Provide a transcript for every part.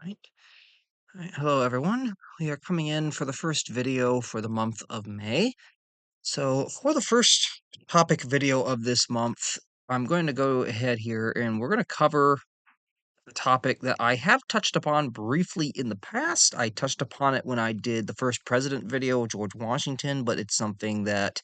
Right. All right. Hello, everyone. We are coming in for the first video for the month of May. So, for the first topic video of this month, I'm going to go ahead here and we're going to cover a topic that I have touched upon briefly in the past. I touched upon it when I did the first president video, George Washington, but it's something that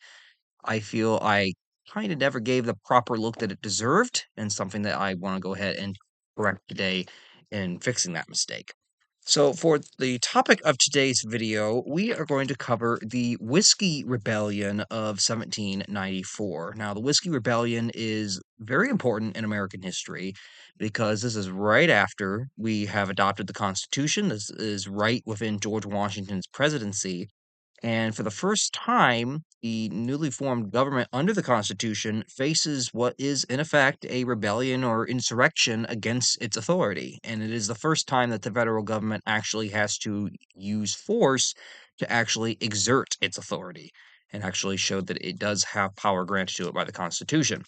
I feel I kind of never gave the proper look that it deserved, and something that I want to go ahead and correct today in fixing that mistake. So, for the topic of today's video, we are going to cover the Whiskey Rebellion of 1794. Now, the Whiskey Rebellion is very important in American history because this is right after we have adopted the Constitution. This is right within George Washington's presidency, and for the first time, the newly formed government under the Constitution faces what is, in effect, a rebellion or insurrection against its authority. And it is the first time that the federal government actually has to use force to actually exert its authority and actually show that it does have power granted to it by the Constitution.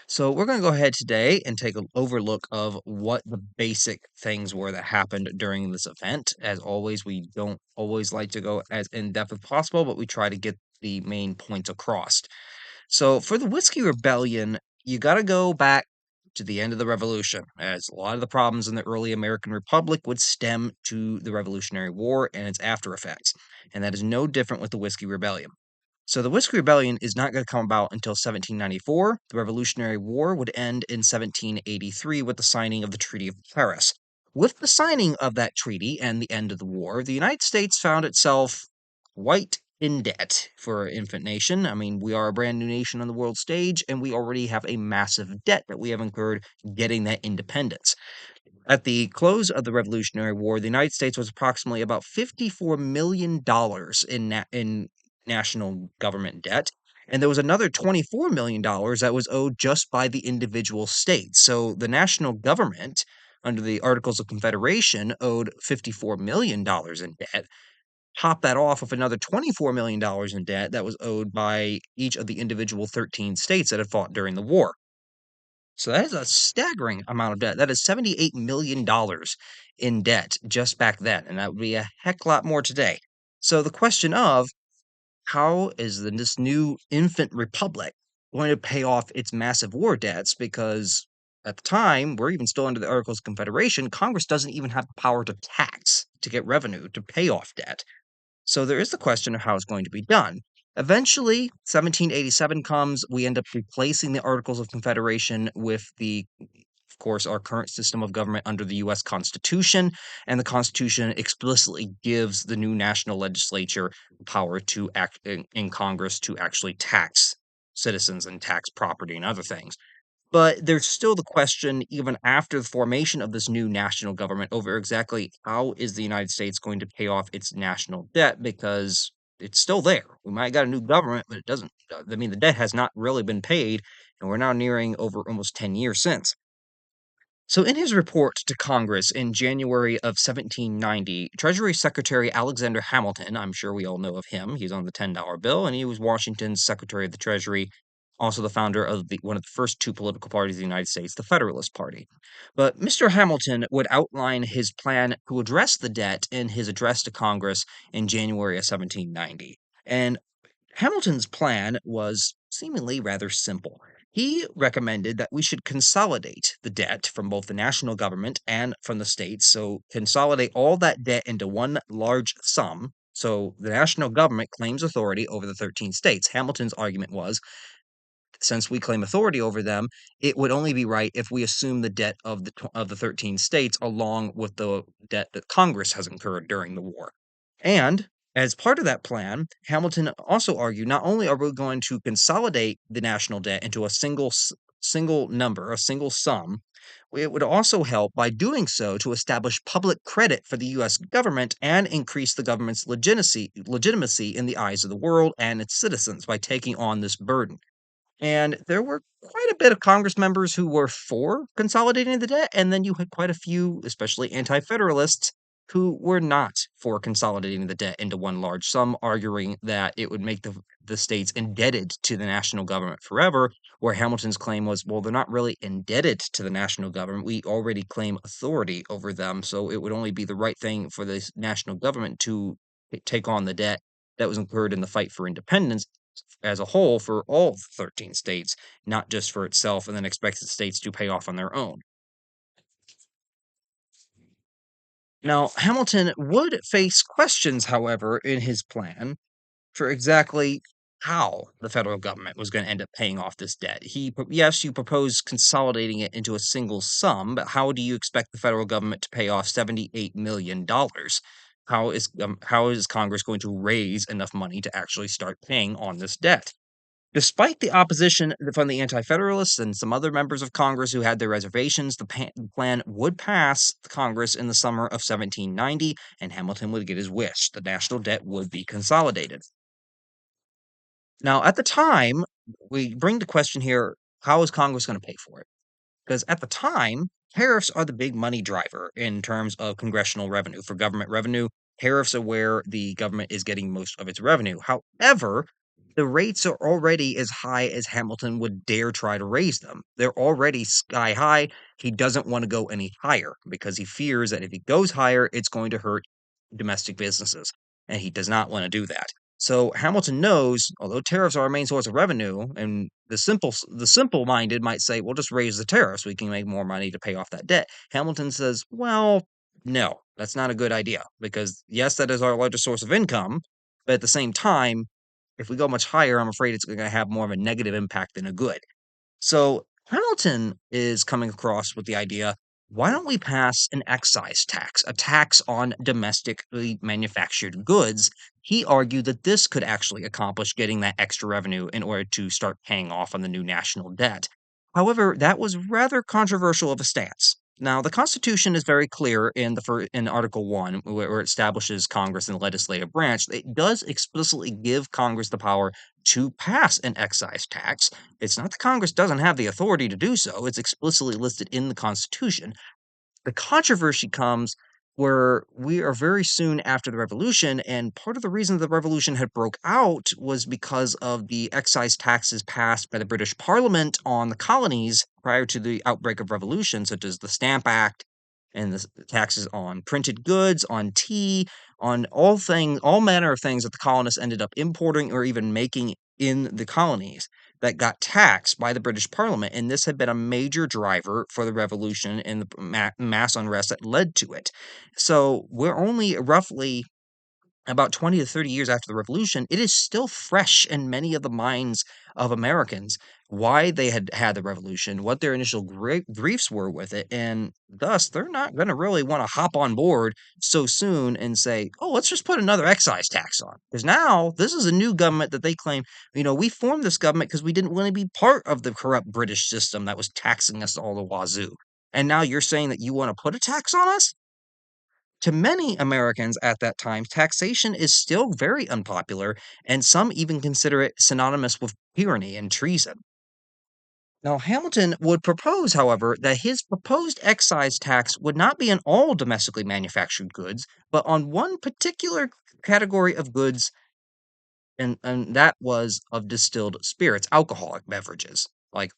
So we're going to go ahead today and take an overlook of what the basic things were that happened during this event. As always, we don't always like to go as in depth as possible, but we try to get the main points across. So for the Whiskey Rebellion, you got to go back to the end of the Revolution, as a lot of the problems in the early American Republic would stem to the Revolutionary War and its after effects. And that is no different with the Whiskey Rebellion. So the Whiskey Rebellion is not going to come about until 1794. The Revolutionary War would end in 1783 with the signing of the Treaty of Paris. With the signing of that treaty and the end of the war, the United States found itself quite in debt for an infant nation. I mean, we are a brand new nation on the world stage, and we already have a massive debt that we have incurred getting that independence. At the close of the Revolutionary War, the United States was approximately about $54 million in national government debt, and there was another $24 million that was owed just by the individual states. So the national government, under the Articles of Confederation, owed $54 million in debt. Top that off with another $24 million in debt that was owed by each of the individual 13 states that had fought during the war. So that is a staggering amount of debt. That is $78 million in debt just back then, and that would be a heck lot more today. So the question of how is this new infant republic going to pay off its massive war debts? Because at the time, we're even still under the Articles of Confederation, Congress doesn't even have the power to tax, to get revenue, to pay off debt. So there is the question of how it's going to be done. Eventually, 1787 comes. We end up replacing the Articles of Confederation with of course, our current system of government under the U.S. Constitution. And the Constitution explicitly gives the new national legislature power to act in Congress to actually tax citizens and tax property and other things. But there's still the question, even after the formation of this new national government, over exactly how is the United States going to pay off its national debt, because it's still there. We might got a new government, but it doesn't. I mean, the debt has not really been paid, and we're now nearing over almost 10 years since. So, in his report to Congress in January of 1790, Treasury Secretary Alexander Hamilton, I'm sure we all know of him, he's on the $10 bill, and he was Washington's Secretary of the Treasury, also the founder of one of the first two political parties in the United States, the Federalist Party. But Mr. Hamilton would outline his plan to address the debt in his address to Congress in January of 1790. And Hamilton's plan was seemingly rather simple. He recommended that we should consolidate the debt from both the national government and from the states. So, consolidate all that debt into one large sum. So, the national government claims authority over the 13 states. Hamilton's argument was, since we claim authority over them, it would only be right if we assume the debt of the 13 states along with the debt that Congress has incurred during the war. And as part of that plan, Hamilton also argued not only are we going to consolidate the national debt into a single number, a single sum, it would also help by doing so to establish public credit for the US government and increase the government's legitimacy in the eyes of the world and its citizens by taking on this burden. And there were quite a bit of Congress members who were for consolidating the debt, and then you had quite a few, especially anti-federalists, who were not for consolidating the debt into one large sum, arguing that it would make the states indebted to the national government forever, where Hamilton's claim was, well, they're not really indebted to the national government. We already claim authority over them, so it would only be the right thing for the national government to take on the debt that was incurred in the fight for independence as a whole for all 13 states, not just for itself, and then expect the states to pay off on their own. Now, Hamilton would face questions, however, in his plan for exactly how the federal government was going to end up paying off this debt. Yes, you propose consolidating it into a single sum, but how do you expect the federal government to pay off $78 million? How is Congress going to raise enough money to actually start paying on this debt? Despite the opposition from the Anti-Federalists and some other members of Congress who had their reservations, the plan would pass Congress in the summer of 1790, and Hamilton would get his wish. The national debt would be consolidated. Now, at the time, we bring the question here, how is Congress going to pay for it? Because at the time, tariffs are the big money driver in terms of congressional revenue. For government revenue, tariffs are where the government is getting most of its revenue. However, the rates are already as high as Hamilton would dare try to raise them. They're already sky high. He doesn't want to go any higher because he fears that if he goes higher, it's going to hurt domestic businesses. And he does not want to do that. So Hamilton knows, although tariffs are our main source of revenue, and the simple-minded might say, "Well, just raise the tariffs. We can make more money to pay off that debt." Hamilton says, "Well, no, that's not a good idea because yes, that is our largest source of income, but at the same time, if we go much higher, I'm afraid it's going to have more of a negative impact than a good." So Hamilton is coming across with the idea, why don't we pass an excise tax, a tax on domestically manufactured goods? He argued that this could actually accomplish getting that extra revenue in order to start paying off on the new national debt. However, that was rather controversial of a stance. Now, the Constitution is very clear in Article 1, where it establishes Congress and the legislative branch. It does explicitly give Congress the power to pass an excise tax. It's not that Congress doesn't have the authority to do so, it's explicitly listed in the Constitution. The controversy comes where we are very soon after the revolution, and part of the reason the revolution had broke out was because of the excise taxes passed by the British Parliament on the colonies prior to the outbreak of revolution, such as the Stamp Act and the taxes on printed goods, on tea, on all manner of things that the colonists ended up importing or even making in the colonies that got taxed by the British Parliament, and this had been a major driver for the revolution and the mass unrest that led to it. So we're only roughly about 20 to 30 years after the revolution. It is still fresh in many of the minds of Americans why they had had the revolution, what their initial griefs were with it, and thus they're not going to really want to hop on board so soon and say, "Oh, let's just put another excise tax on." Because now this is a new government that they claim, we formed this government because we didn't want to be part of the corrupt British system that was taxing us all the wazoo. And now you're saying that you want to put a tax on us? To many Americans at that time, taxation is still very unpopular, and some even consider it synonymous with tyranny and treason. Now, Hamilton would propose, however, that his proposed excise tax would not be on all domestically manufactured goods, but on one particular category of goods, and that was of distilled spirits, alcoholic beverages, like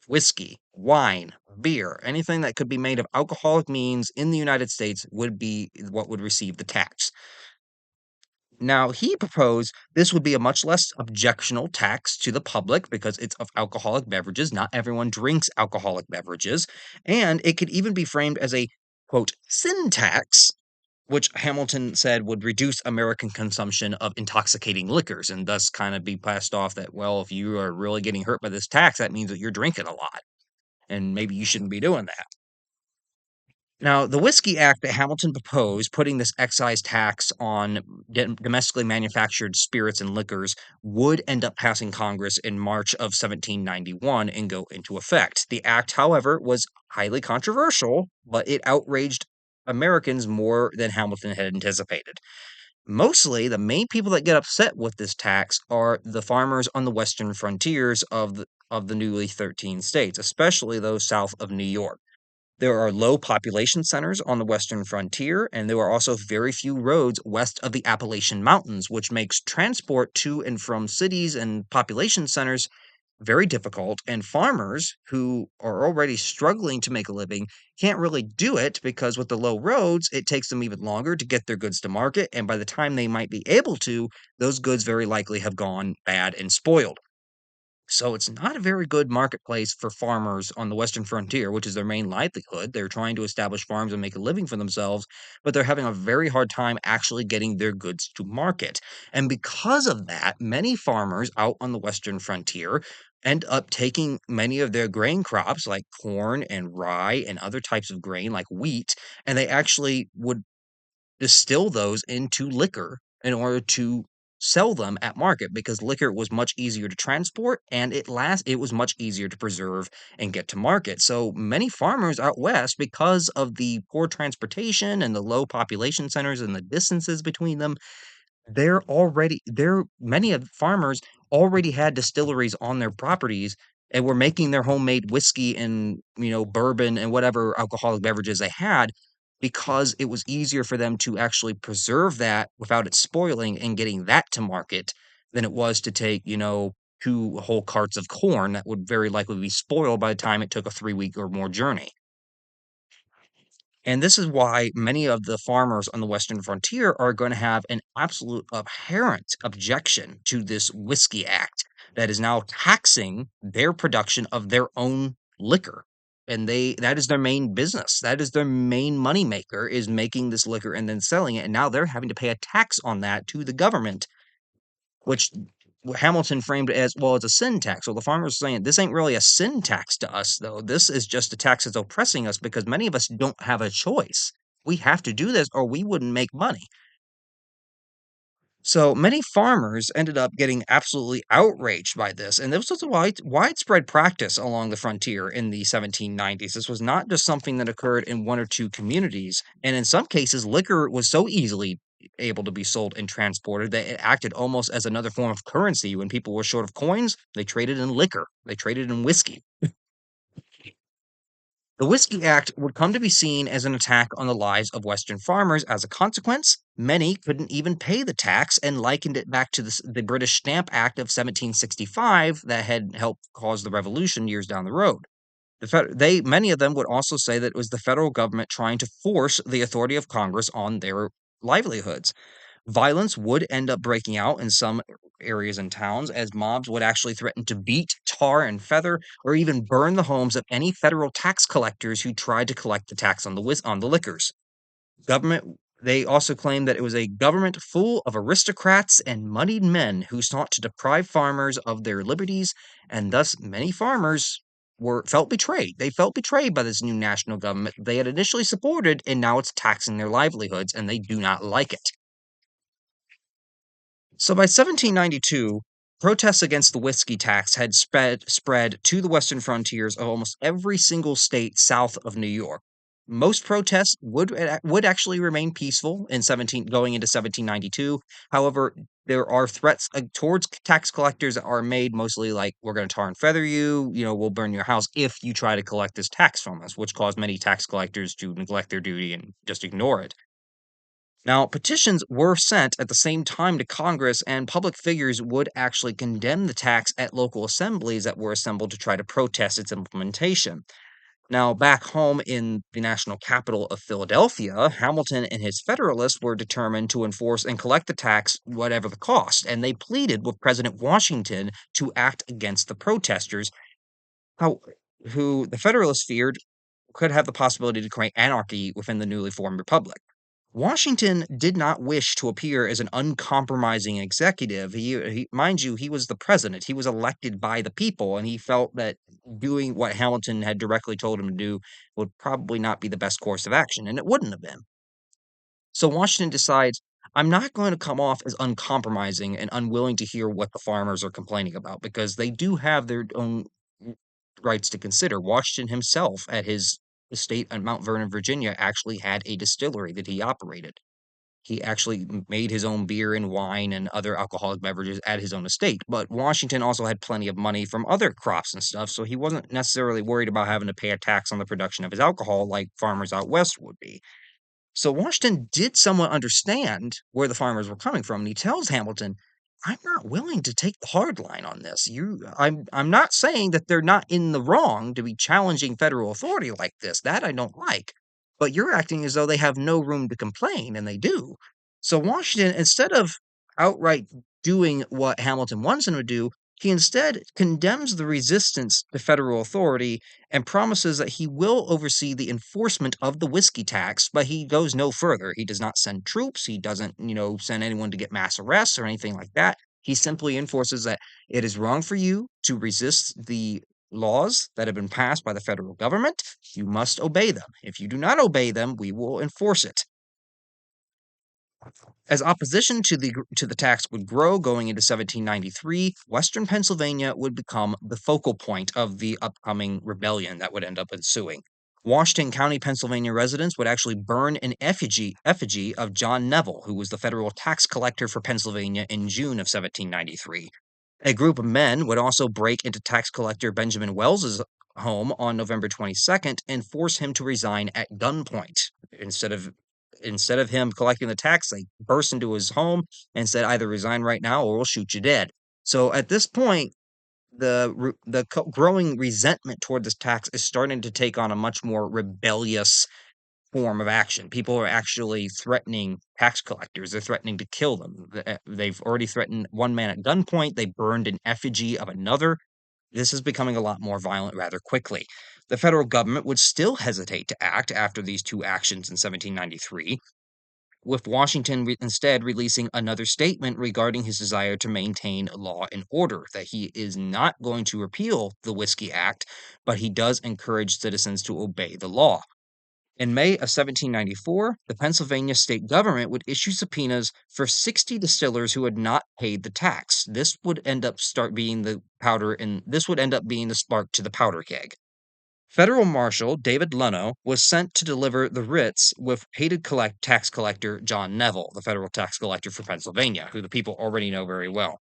whiskey, wine, beer, anything that could be made of alcoholic means in the United States would be what would receive the tax. Now, he proposed this would be a much less objectionable tax to the public because it's of alcoholic beverages. Not everyone drinks alcoholic beverages. And it could even be framed as a, quote, sin tax, which Hamilton said would reduce American consumption of intoxicating liquors and thus kind of be passed off that, well, if you are really getting hurt by this tax, that means that you're drinking a lot and maybe you shouldn't be doing that. Now, the Whiskey Act that Hamilton proposed, putting this excise tax on domestically manufactured spirits and liquors, would end up passing Congress in March of 1791 and go into effect. The act, however, was highly controversial, but it outraged Americans more than Hamilton had anticipated. Mostly, the main people that get upset with this tax are the farmers on the western frontiers of the newly 13 states, especially those south of New York. There are low population centers on the western frontier, and there are also very few roads west of the Appalachian Mountains, which makes transport to and from cities and population centers very difficult. And farmers who are already struggling to make a living can't really do it because with the low roads, it takes them even longer to get their goods to market. And by the time they might be able to, those goods very likely have gone bad and spoiled. So it's not a very good marketplace for farmers on the Western frontier, which is their main livelihood. They're trying to establish farms and make a living for themselves, but they're having a very hard time actually getting their goods to market. And because of that, many farmers out on the Western frontier end up taking many of their grain crops like corn and rye and other types of grain like wheat, and they actually would distill those into liquor in order to sell them at market because liquor was much easier to transport and it was much easier to preserve and get to market. So many farmers out west, because of the poor transportation and the low population centers and the distances between them, many of the farmers already had distilleries on their properties and were making their homemade whiskey and, bourbon and whatever alcoholic beverages they had because it was easier for them to actually preserve that without it spoiling and getting that to market than it was to take, 2 whole carts of corn that would very likely be spoiled by the time it took a 3-week or more journey. And this is why many of the farmers on the Western frontier are going to have an absolute apparent objection to this Whiskey Act that is now taxing their production of their own liquor. And that is their main business. That is their main moneymaker is making this liquor and then selling it. And now they're having to pay a tax on that to the government, which Hamilton framed it as, well, it's a sin tax. So the farmers are saying this ain't really a sin tax to us, though. This is just a tax that's oppressing us because many of us don't have a choice. We have to do this or we wouldn't make money. So many farmers ended up getting absolutely outraged by this, and this was a widespread practice along the frontier in the 1790s. This was not just something that occurred in one or two communities, and in some cases, liquor was so easily able to be sold and transported that it acted almost as another form of currency. When people were short of coins, they traded in liquor, they traded in whiskey. The Whiskey Act would come to be seen as an attack on the lives of Western farmers. As a consequence, many couldn't even pay the tax and likened it back to the British Stamp Act of 1765 that had helped cause the revolution years down the road. Many of them would also say that it was the federal government trying to force the authority of Congress on their livelihoods. Violence would end up breaking out in some areas and towns as mobs would actually threaten to beat, tar, and feather, or even burn the homes of any federal tax collectors who tried to collect the tax on on the liquors. Government They also claimed that it was a government full of aristocrats and moneyed men who sought to deprive farmers of their liberties, and thus many farmers were felt betrayed. They felt betrayed by this new national government they had initially supported, and now it's taxing their livelihoods, and they do not like it. So by 1792, protests against the whiskey tax had spread to the western frontiers of almost every single state south of New York. Most protests would actually remain peaceful in 17 going into 1792. However, there are threats towards tax collectors that are made mostly like we're going to tar and feather you, we'll burn your house if you try to collect this tax from us, which caused many tax collectors to neglect their duty and just ignore it. Now, petitions were sent at the same time to Congress, and public figures would actually condemn the tax at local assemblies that were assembled to try to protest its implementation. Now, back home in the national capital of Philadelphia, Hamilton and his Federalists were determined to enforce and collect the tax, whatever the cost, and they pleaded with President Washington to act against the protesters, how, who the Federalists feared could have the possibility to create anarchy within the newly formed republic. Washington did not wish to appear as an uncompromising executive. Mind you, he was the president. He was elected by the people, and he felt that doing what Hamilton had directly told him to do would probably not be the best course of action, and it wouldn't have been. So Washington decides, I'm not going to come off as uncompromising and unwilling to hear what the farmers are complaining about because they do have their own rights to consider. Washington himself, at his estate at Mount Vernon, Virginia, actually had a distillery that he operated. He actually made his own beer and wine and other alcoholic beverages at his own estate. But Washington also had plenty of money from other crops and stuff, so he wasn't necessarily worried about having to pay a tax on the production of his alcohol like farmers out west would be. So Washington did somewhat understand where the farmers were coming from, and he tells Hamilton, "I'm not willing to take the hard line on this. I'm not saying that they're not in the wrong to be challenging federal authority like this. That I don't like. But you're acting as though they have no room to complain, and they do." So Washington, instead of outright doing what Hamilton wants him to do, he instead condemns the resistance to federal authority and promises that he will oversee the enforcement of the whiskey tax, but he goes no further. He does not send troops. He doesn't, send anyone to get mass arrests or anything like that. He simply enforces that it is wrong for you to resist the laws that have been passed by the federal government. You must obey them. If you do not obey them, we will enforce it. As opposition to the tax would grow going into 1793, Western Pennsylvania would become the focal point of the upcoming rebellion that would end up ensuing. Washington County, Pennsylvania residents would actually burn an effigy of John Neville, who was the federal tax collector for Pennsylvania in June of 1793. A group of men would also break into tax collector Benjamin Wells's home on November 22nd and force him to resign at gunpoint. Instead of him collecting the tax, they burst into his home and said, "Either resign right now or we'll shoot you dead." So at this point, the growing resentment toward this tax is starting to take on a much more rebellious form of action. People are actually threatening tax collectors. They're threatening to kill them. They've already threatened one man at gunpoint. They burned an effigy of another. This is becoming a lot more violent rather quickly. The federal government would still hesitate to act after these two actions in 1793, with Washington instead releasing another statement regarding his desire to maintain law and order, that he is not going to repeal the Whiskey Act, but he does encourage citizens to obey the law. In May of 1794, the Pennsylvania state government would issue subpoenas for 60 distillers who had not paid the tax. This would end up being the spark to the powder keg. Federal Marshal David Leno was sent to deliver the writs with hated tax collector John Neville, the federal tax collector for Pennsylvania, who the people already know very well.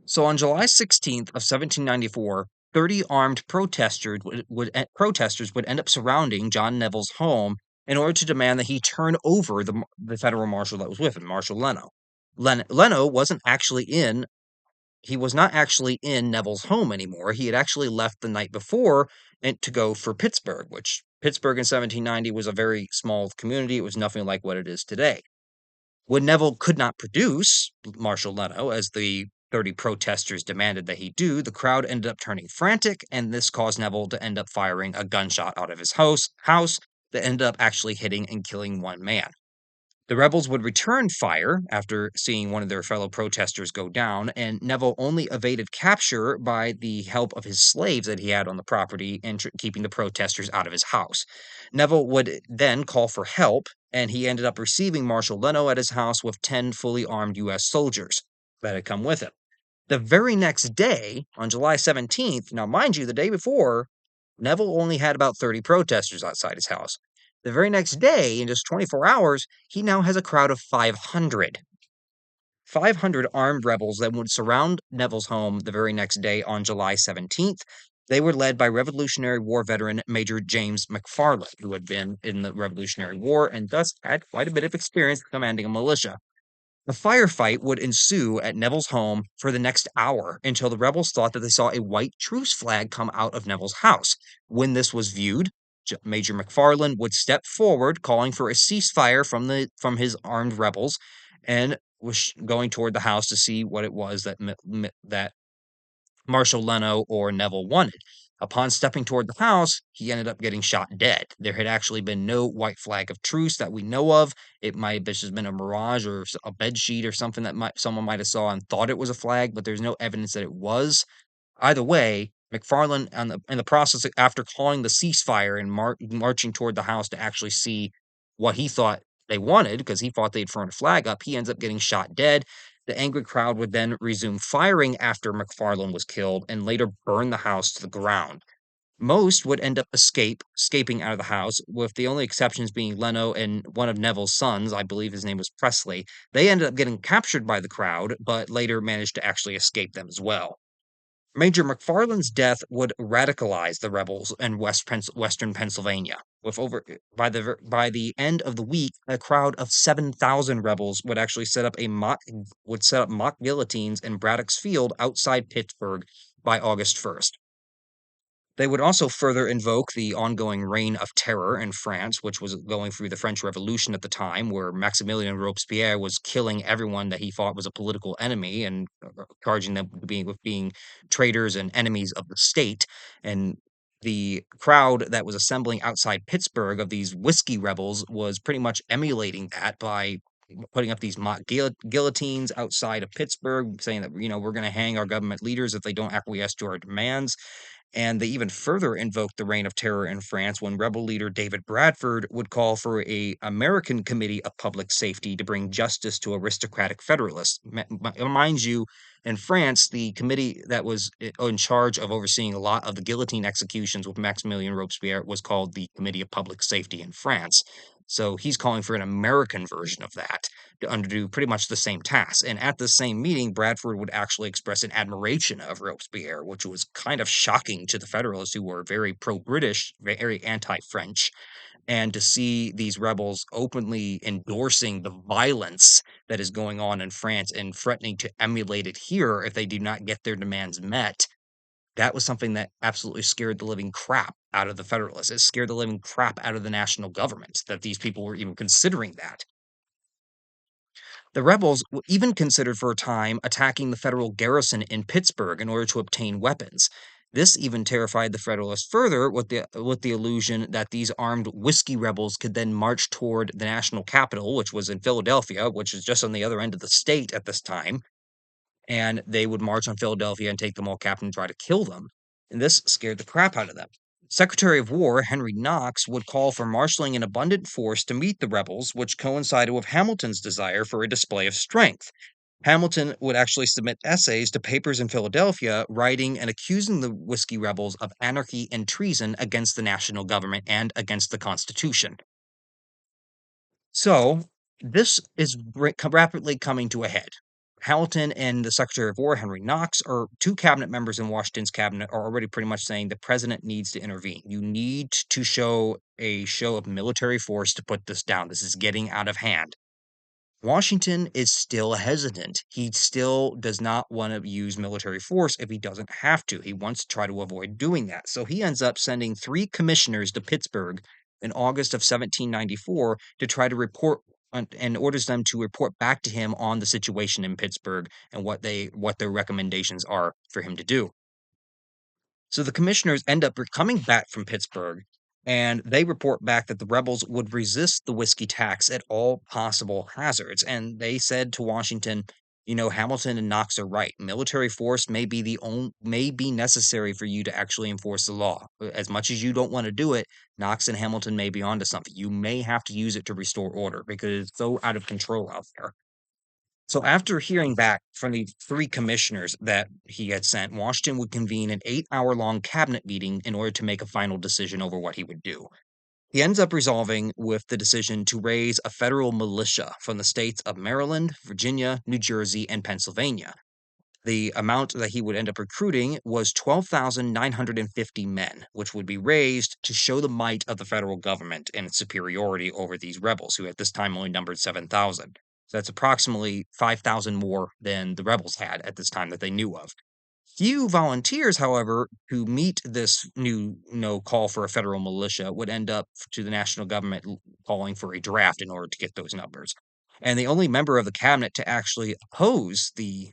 So on July 16th of 1794, 30 armed protesters would end up surrounding John Neville's home in order to demand that he turn over the federal marshal that was with him, Marshal Leno. Leno wasn't actually in he was not actually in Neville's home anymore. He had actually left the night before and to go for Pittsburgh, which Pittsburgh in 1790 was a very small community. It was nothing like what it is today. When Neville could not produce Marshal Leno, as the 30 protesters demanded that he do, the crowd ended up turning frantic, and this caused Neville to end up firing a gunshot out of his house that ended up actually hitting and killing one man. The rebels would return fire after seeing one of their fellow protesters go down, and Neville only evaded capture by the help of his slaves that he had on the property and keeping the protesters out of his house. Neville would then call for help, and he ended up receiving Marshal Leno at his house with 10 fully armed U.S. soldiers that had come with him. The very next day, on July 17th, now mind you, the day before, Neville only had about 30 protesters outside his house. The very next day, in just 24 hours, he now has a crowd of 500. 500 armed rebels that would surround Neville's home the very next day on July 17th. They were led by Revolutionary War veteran Major James McFarland, who had been in the Revolutionary War and thus had quite a bit of experience commanding a militia. A firefight would ensue at Neville's home for the next hour until the rebels thought that they saw a white truce flag come out of Neville's house. When this was viewed, Major McFarland would step forward, calling for a ceasefire from his armed rebels, and was going toward the house to see what it was that Marshal Leno or Neville wanted. Upon stepping toward the house, he ended up getting shot dead. There had actually been no white flag of truce that we know of. It might have just been a mirage or a bed sheet or something that someone might have saw and thought it was a flag, but there's no evidence that it was. Either way, McFarland, in the process after calling the ceasefire and marching toward the house to actually see what he thought they wanted, because he thought they'd thrown a flag up, he ends up getting shot dead. The angry crowd would then resume firing after McFarland was killed and later burn the house to the ground. Most would end up escaping out of the house, with the only exceptions being Leno and one of Neville's sons, I believe his name was Presley. They ended up getting captured by the crowd, but later managed to actually escape them as well. Major McFarland's death would radicalize the rebels in western Pennsylvania. With over by the end of the week, a crowd of 7,000 rebels would actually set up mock guillotines in Braddock's Field outside Pittsburgh by August 1st. They would also further invoke the ongoing reign of terror in France, which was going through the French Revolution at the time, where Maximilien Robespierre was killing everyone that he thought was a political enemy and charging them with being traitors and enemies of the state. And the crowd that was assembling outside Pittsburgh of these whiskey rebels was pretty much emulating that by putting up these mock guillotines outside of Pittsburgh, saying that, we're going to hang our government leaders if they don't acquiesce to our demands. And they even further invoked the reign of terror in France when rebel leader David Bradford would call for a American Committee of Public Safety to bring justice to aristocratic Federalists. Mind you, in France, the committee that was in charge of overseeing a lot of the guillotine executions with Maximilien Robespierre was called the Committee of Public Safety in France. So he's calling for an American version of that to underdo pretty much the same tasks. And at the same meeting, Bradford would actually express an admiration of Robespierre, which was kind of shocking to the Federalists, who were very pro British, very anti French. And to see these rebels openly endorsing the violence that is going on in France and threatening to emulate it here if they do not get their demands met, that was something that absolutely scared the living crap out of the Federalists. It scared the living crap out of the national government that these people were even considering that. The rebels even considered for a time attacking the federal garrison in Pittsburgh in order to obtain weapons. This even terrified the Federalists further with the illusion that these armed whiskey rebels could then march toward the national capital, which was in Philadelphia, which is just on the other end of the state at this time, and they would march on Philadelphia and take them all captive and try to kill them. And this scared the crap out of them. Secretary of War Henry Knox would call for marshaling an abundant force to meet the rebels, which coincided with Hamilton's desire for a display of strength. Hamilton would actually submit essays to papers in Philadelphia, writing and accusing the whiskey rebels of anarchy and treason against the national government and against the Constitution. So this is rapidly coming to a head. Hamilton and the Secretary of War, Henry Knox, or two cabinet members in Washington's cabinet, are already pretty much saying the president needs to intervene. You need to show a show of military force to put this down. This is getting out of hand. Washington is still hesitant. He still does not want to use military force if he doesn't have to. He wants to try to avoid doing that. So he ends up sending three commissioners to Pittsburgh in August of 1794 to try to report and orders them to report back to him on the situation in Pittsburgh and what their recommendations are for him to do. So the commissioners end up coming back from Pittsburgh, and they report back that the rebels would resist the whiskey tax at all possible hazards. And they said to Washington, Hamilton and Knox are right. Military force may be necessary for you to actually enforce the law. As much as you don't want to do it, Knox and Hamilton may be onto something. You may have to use it to restore order because it's so out of control out there. So after hearing back from the three commissioners that he had sent, Washington would convene an 8-hour-long cabinet meeting in order to make a final decision over what he would do. He ends up resolving with the decision to raise a federal militia from the states of Maryland, Virginia, New Jersey, and Pennsylvania. The amount that he would end up recruiting was 12,950 men, which would be raised to show the might of the federal government and its superiority over these rebels, who at this time only numbered 7,000. So that's approximately 5,000 more than the rebels had at this time that they knew of. Few volunteers, however, who meet this new call for a federal militia would end up to the national government calling for a draft in order to get those numbers. And the only member of the cabinet to actually oppose the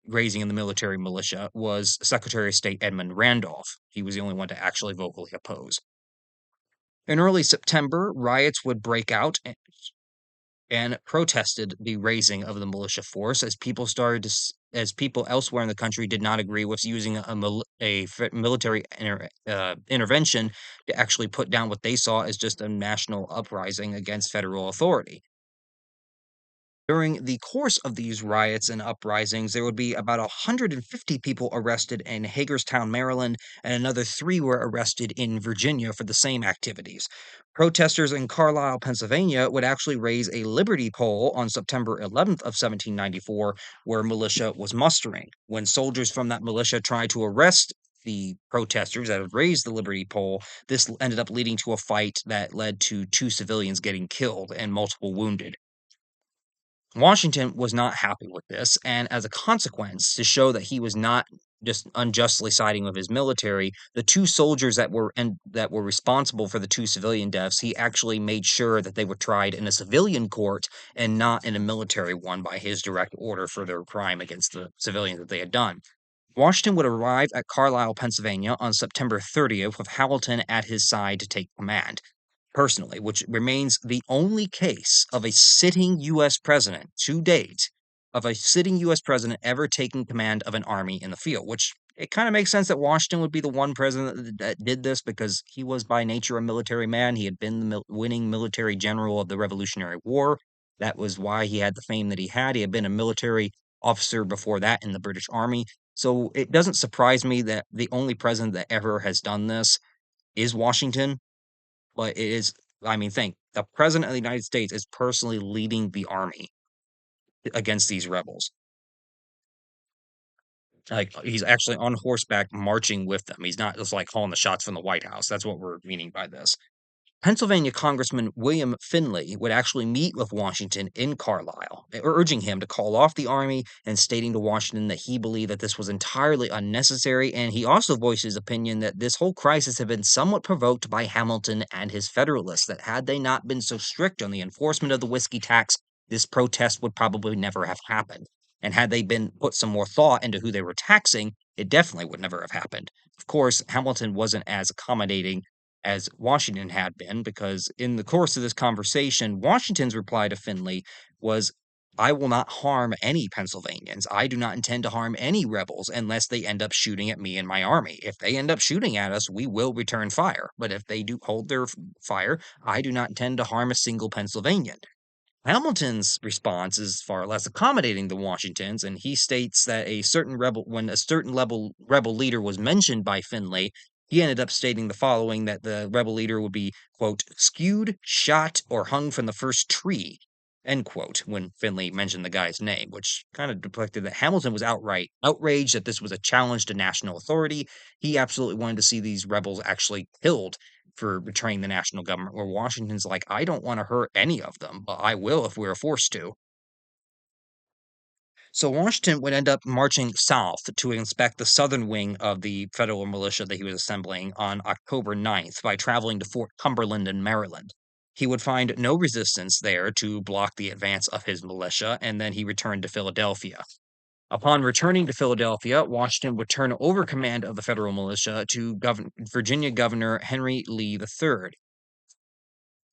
raising in the military militia was Secretary of State Edmund Randolph. He was the only one to actually vocally oppose. In early September, riots would break out and protested the raising of the militia force as as people elsewhere in the country did not agree with using military intervention to actually put down what they saw as just a national uprising against federal authority. During the course of these riots and uprisings, there would be about 150 people arrested in Hagerstown, Maryland, and another three were arrested in Virginia for the same activities. Protesters in Carlisle, Pennsylvania would actually raise a liberty pole on September 11th of 1794 where militia was mustering. When soldiers from that militia tried to arrest the protesters that had raised the liberty pole, this ended up leading to a fight that led to two civilians getting killed and multiple wounded. Washington was not happy with this, and as a consequence, to show that he was not just unjustly siding with his military, the two soldiers that were responsible for the two civilian deaths, he actually made sure that they were tried in a civilian court and not in a military one by his direct order for their crime against the civilians that they had done. Washington would arrive at Carlisle, Pennsylvania on September 30th with Hamilton at his side to take command personally, which remains the only case of a sitting U.S. president to date of a sitting U.S. president ever taking command of an army in the field, which it kind of makes sense that Washington would be the one president that did this because he was by nature a military man. He had been the winning military general of the Revolutionary War. That was why he had the fame that he had. He had been a military officer before that in the British Army. So it doesn't surprise me that the only president that ever has done this is Washington, but it is I mean, think, the president of the United States is personally leading the army against these rebels. Like, he's actually on horseback marching with them. He's not just, like, calling the shots from the White House. That's what we're meaning by this. Pennsylvania Congressman William Finley would actually meet with Washington in Carlisle, urging him to call off the army and stating to Washington that he believed that this was entirely unnecessary. And he also voiced his opinion that this whole crisis had been somewhat provoked by Hamilton and his Federalists, that had they not been so strict on the enforcement of the whiskey tax, this protest would probably never have happened. And had they been put some more thought into who they were taxing, it definitely would never have happened. Of course, Hamilton wasn't as accommodating as Washington had been, because in the course of this conversation, Washington's reply to Finley was, I will not harm any Pennsylvanians. I do not intend to harm any rebels unless they end up shooting at me and my army. If they end up shooting at us, we will return fire. But if they do hold their fire, I do not intend to harm a single Pennsylvanian. Hamilton's response is far less accommodating than Washington's, and he states that when a certain rebel leader was mentioned by Finley, he ended up stating the following, that the rebel leader would be, quote, skewed, shot, or hung from the first tree, end quote, when Finley mentioned the guy's name, which kind of depicted that Hamilton was outright outraged that this was a challenge to national authority. He absolutely wanted to see these rebels actually killed for betraying the national government, where Washington's like, I don't want to hurt any of them, but I will if we're forced to. So Washington would end up marching south to inspect the southern wing of the federal militia that he was assembling on October 9th by traveling to Fort Cumberland in Maryland. He would find no resistance there to block the advance of his militia, and then he returned to Philadelphia. Upon returning to Philadelphia, Washington would turn over command of the federal militia to Virginia Governor Henry Lee III.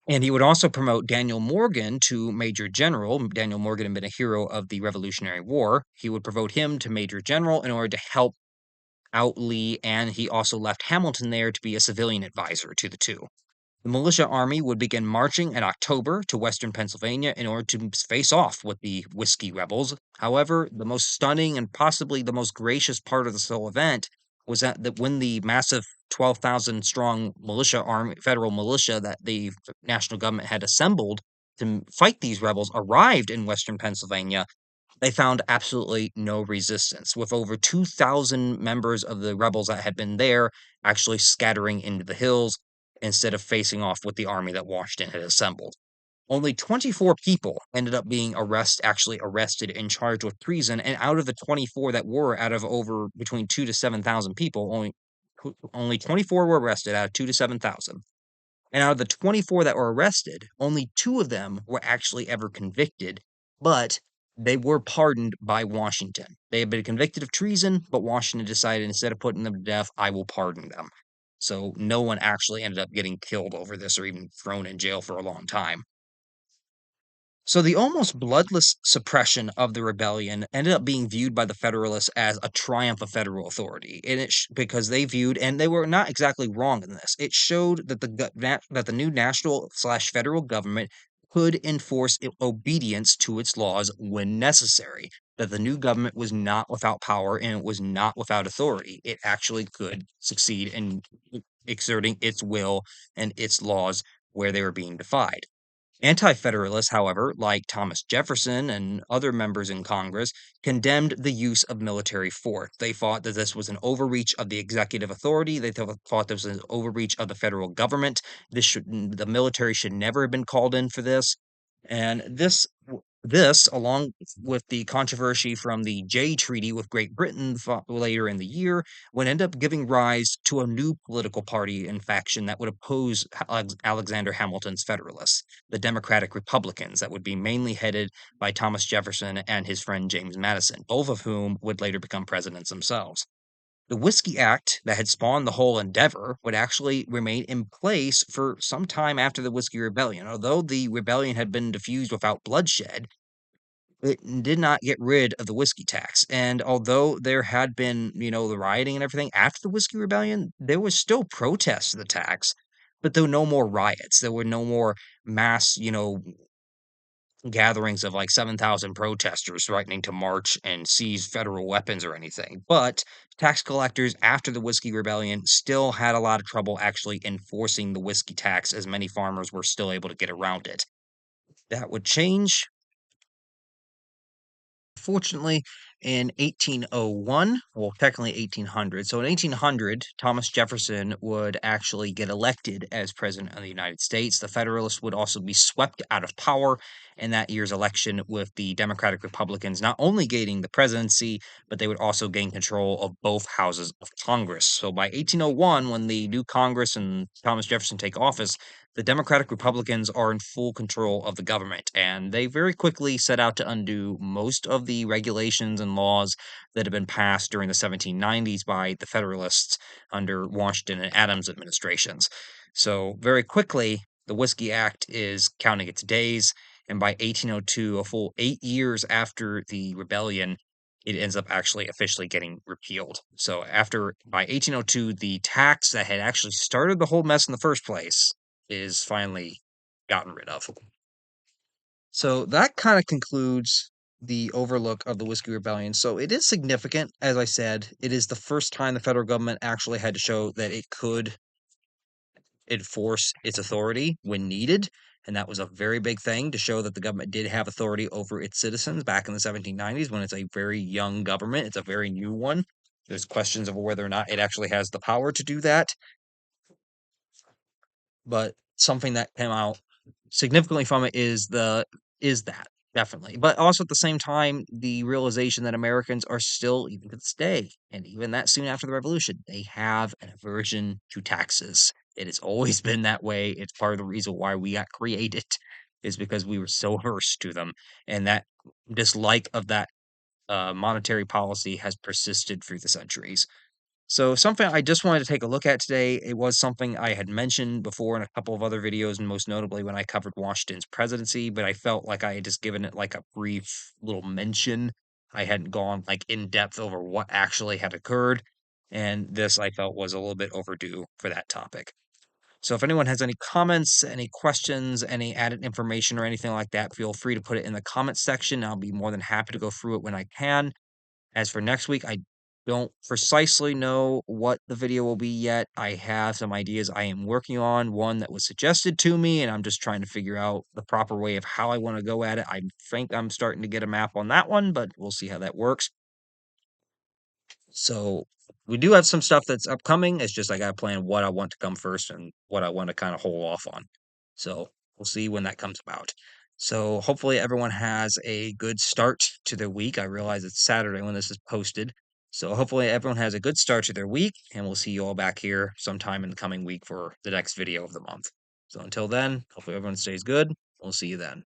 And he would also promote Daniel Morgan to Major General. Daniel Morgan had been a hero of the Revolutionary War. He would promote him to Major General in order to help out Lee, and he also left Hamilton there to be a civilian advisor to the two. The militia army would begin marching in October to western Pennsylvania in order to face off with the whiskey rebels. However, the most stunning and possibly the most gracious part of this whole event was that when the massive 12,000 strong militia army, federal militia that the national government had assembled to fight these rebels arrived in western Pennsylvania, they found absolutely no resistance, with over 2,000 members of the rebels that had been there actually scattering into the hills instead of facing off with the army that Washington had assembled. Only 24 people ended up being actually arrested and charged with treason, and out of the 24 that were, out of over between 2 to 7,000 people, only 24 were arrested out of 2 to 7,000. And out of the 24 that were arrested, only 2 of them were actually ever convicted, but they were pardoned by Washington. They had been convicted of treason, but Washington decided, instead of putting them to death, I will pardon them. So no one actually ended up getting killed over this or even thrown in jail for a long time. So the almost bloodless suppression of the rebellion ended up being viewed by the Federalists as a triumph of federal authority, and because they viewed, and they were not exactly wrong in this. It showed that that the new national slash federal government could enforce obedience to its laws when necessary, that the new government was not without power and it was not without authority. It actually could succeed in exerting its will and its laws where they were being defied. Anti Federalists, however, like Thomas Jefferson and other members in Congress, condemned the use of military force. They thought that this was an overreach of the executive authority. They thought this was an overreach of the federal government. The military should never have been called in for this. And this, along with the controversy from the Jay Treaty with Great Britain later in the year, would end up giving rise to a new political party and faction that would oppose Alexander Hamilton's Federalists, the Democratic Republicans, that would be mainly headed by Thomas Jefferson and his friend James Madison, both of whom would later become presidents themselves. The Whiskey Act that had spawned the whole endeavor would actually remain in place for some time after the Whiskey Rebellion. Although the rebellion had been diffused without bloodshed, it did not get rid of the whiskey tax. And although there had been, the rioting and everything after the Whiskey Rebellion, there was still protests of the tax, but there were no more riots. There were no more mass, gatherings of like 7,000 protesters threatening to march and seize federal weapons or anything. But tax collectors after the Whiskey Rebellion still had a lot of trouble actually enforcing the whiskey tax, as many farmers were still able to get around it. That would change, fortunately, in 1801, well, technically 1800. So in 1800, Thomas Jefferson would actually get elected as president of the United States. The Federalists would also be swept out of power in that year's election, with the Democratic Republicans not only gaining the presidency, but they would also gain control of both houses of Congress. So by 1801, when the new Congress and Thomas Jefferson take office, the Democratic Republicans are in full control of the government, and they very quickly set out to undo most of the regulations and laws that had been passed during the 1790s by the Federalists under Washington and Adams administrations. So, very quickly, the Whiskey Act is counting its days, and by 1802, a full 8 years after the rebellion, it ends up actually officially getting repealed. So, by 1802, the tax that had actually started the whole mess in the first place is finally gotten rid of. So that kind of concludes the overlook of the Whiskey Rebellion. So it is significant, as I said. It is the first time the federal government actually had to show that it could enforce its authority when needed. And that was a very big thing, to show that the government did have authority over its citizens back in the 1790s, when it's a very young government. It's a very new one. There's questions of whether or not it actually has the power to do that. But something that came out significantly from it is that, definitely. But also at the same time, the realization that Americans are still, even to this day, and even that soon after the revolution, they have an aversion to taxes. It has always been that way. It's part of the reason why we got created, is because we were so averse to them. And that dislike of that monetary policy has persisted through the centuries. So something I just wanted to take a look at today. It was something I had mentioned before in a couple of other videos, and most notably when I covered Washington's presidency, but I felt like I had just given it like a brief little mention. I hadn't gone like in depth over what actually had occurred, and this I felt was a little bit overdue for that topic. So if anyone has any comments, any questions, any added information or anything like that, feel free to put it in the comments section. I'll be more than happy to go through it when I can. As for next week, I don't precisely know what the video will be yet. I have some ideas I am working on, one that was suggested to me, and I'm just trying to figure out the proper way of how I want to go at it. I think I'm starting to get a map on that one, but we'll see how that works. So we do have some stuff that's upcoming. It's just I got to plan what I want to come first and what I want to kind of hold off on. So we'll see when that comes about. So hopefully everyone has a good start to their week. I realize it's Saturday when this is posted. So hopefully everyone has a good start to their week, and we'll see you all back here sometime in the coming week for the next video of the month. So until then, hopefully everyone stays good. We'll see you then.